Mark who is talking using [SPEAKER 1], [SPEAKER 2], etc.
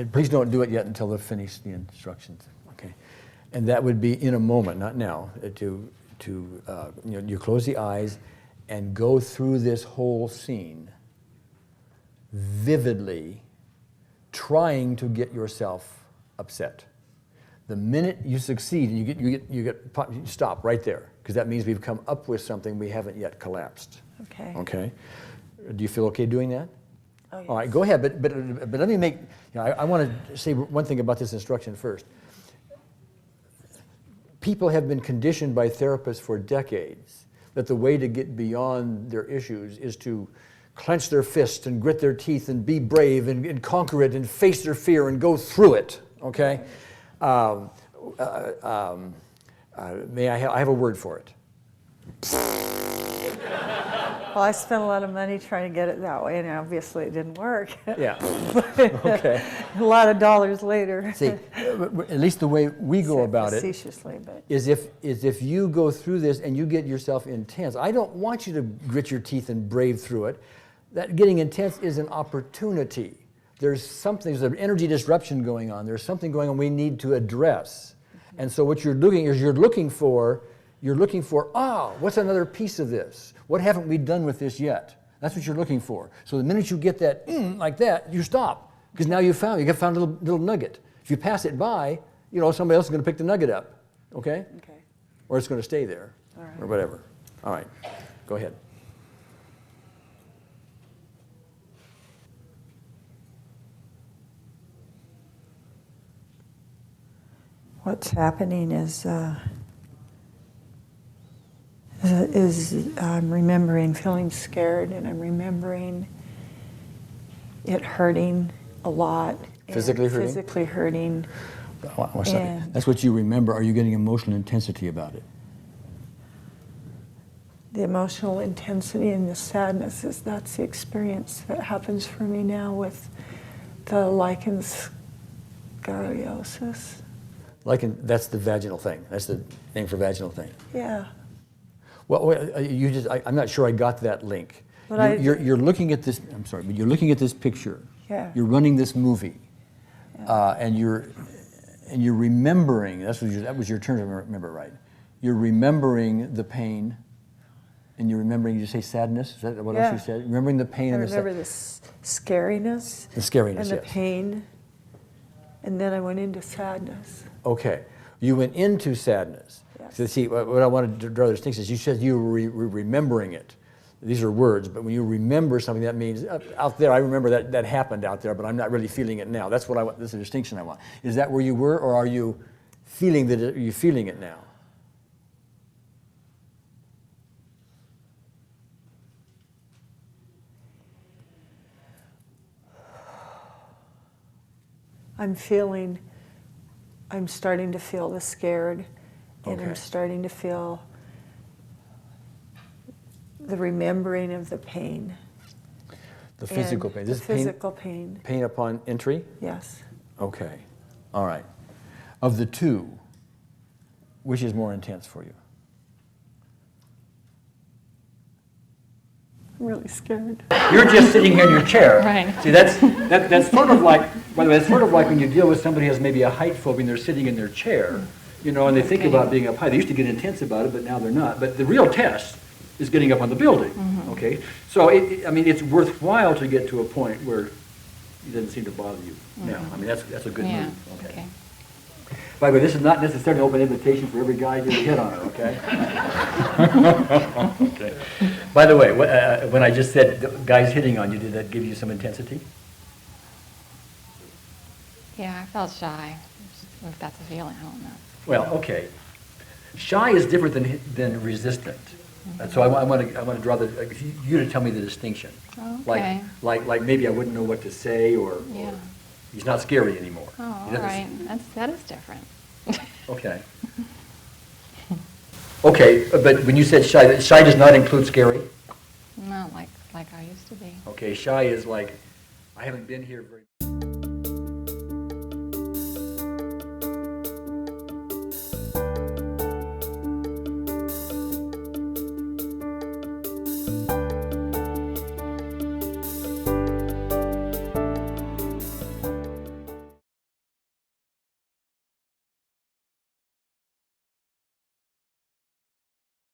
[SPEAKER 1] And please don't do it yet until they've finished the instructions, okay? And that would be in a moment, not now, you close the eyes and go through this whole scene vividly, trying to get yourself upset. The minute you succeed, you stop right there, because that means we've come up with something we haven't yet collapsed.
[SPEAKER 2] Okay.
[SPEAKER 1] Okay. Do you feel okay doing that?
[SPEAKER 2] Oh, yes.
[SPEAKER 1] All right, go ahead, but let me make, I want to say one thing about this instruction first. People have been conditioned by therapists for decades that the way to get beyond their issues is to clench their fists and grit their teeth and be brave and conquer it and face their fear and go through it, okay? I have a word for it.
[SPEAKER 2] Well, I spent a lot of money trying to get it that way, and obviously it didn't work.
[SPEAKER 1] Yeah. Okay.
[SPEAKER 2] A lot of dollars later.
[SPEAKER 1] See, at least the way we go about it is if you go through this and you get yourself intense. I don't want you to grit your teeth and brave through it. That getting intense is an opportunity. There's an energy disruption going on. There's something going on we need to address. And so what you're doing is you're looking for, what's another piece of this? What haven't we done with this yet? That's what you're looking for. So the minute you get that, like that, you stop. Because now you found a little nugget. If you pass it by, somebody else is going to pick the nugget up. Okay?
[SPEAKER 2] Okay.
[SPEAKER 1] Or it's going to stay there.
[SPEAKER 2] All right.
[SPEAKER 1] Or whatever. All right. Go ahead.
[SPEAKER 2] What's happening is I'm remembering feeling scared, and I'm remembering it hurting a lot.
[SPEAKER 1] Physically hurting?
[SPEAKER 2] Physically hurting.
[SPEAKER 1] That's what you remember. Are you getting emotional intensity about it?
[SPEAKER 2] The emotional intensity and the sadness, that's the experience that happens for me now with the lichen scoliosis.
[SPEAKER 1] That's the vaginal thing. That's the name for vaginal thing.
[SPEAKER 2] Yeah.
[SPEAKER 1] Well, I'm not sure I got that link.
[SPEAKER 2] But
[SPEAKER 1] you're looking at this, I'm sorry, but you're looking at this picture.
[SPEAKER 2] Yeah.
[SPEAKER 1] You're running this movie.
[SPEAKER 2] Yeah.
[SPEAKER 1] And you're remembering, that was your turn to remember, right? You're remembering the pain, and you're remembering, you say sadness? Is that what else you said? Remembering the pain and the sadness.
[SPEAKER 2] I remember the scariness.
[SPEAKER 1] The scariness,
[SPEAKER 2] and the
[SPEAKER 1] yes.
[SPEAKER 2] pain. And then I went into sadness.
[SPEAKER 1] Okay. You went into sadness.
[SPEAKER 2] Yes.
[SPEAKER 1] So see, what I wanted to draw the distinction is you said you were remembering it. These are words, but when you remember something, that means out there, I remember that happened out there, but I'm not really feeling it now. That's what I want. This is a distinction I want. Is that where you were, or are you feeling are you feeling it now?
[SPEAKER 2] I'm starting to feel the scared, and
[SPEAKER 1] Okay.
[SPEAKER 2] I'm starting to feel the remembering of the pain.
[SPEAKER 1] The physical pain.
[SPEAKER 2] The physical pain.
[SPEAKER 1] Pain upon entry?
[SPEAKER 2] Yes.
[SPEAKER 1] Okay. All right. Of the two, which is more intense for you?
[SPEAKER 2] I'm really scared.
[SPEAKER 1] You're just sitting in your chair.
[SPEAKER 3] Right.
[SPEAKER 1] See, that's sort of like, by the way, it's sort of like when you deal with somebody who has maybe a height phobia and they're sitting in their chair, and they think about being up high. They used to get intense about it, but now they're not. But the real test is getting up on the building, okay? So, it's worthwhile to get to a point where it doesn't seem to bother you now. That's a good move, okay? By the way, this is not necessarily an open invitation for every guy to hit on her, okay? Okay. By the way, when I just said guys hitting on you, did that give you some intensity?
[SPEAKER 3] Yeah, I felt shy. If that's a feeling, I don't know.
[SPEAKER 1] Well, okay. Shy is different than resistant. And so I want to draw you to tell me the distinction.
[SPEAKER 3] Okay.
[SPEAKER 1] Like maybe I wouldn't know what to say, or he's not scary anymore.
[SPEAKER 3] Oh, all right. That is different.
[SPEAKER 1] Okay. Okay, but when you said shy does not include scary?
[SPEAKER 3] Not like I used to be.
[SPEAKER 1] Okay, shy is like, I haven't been here very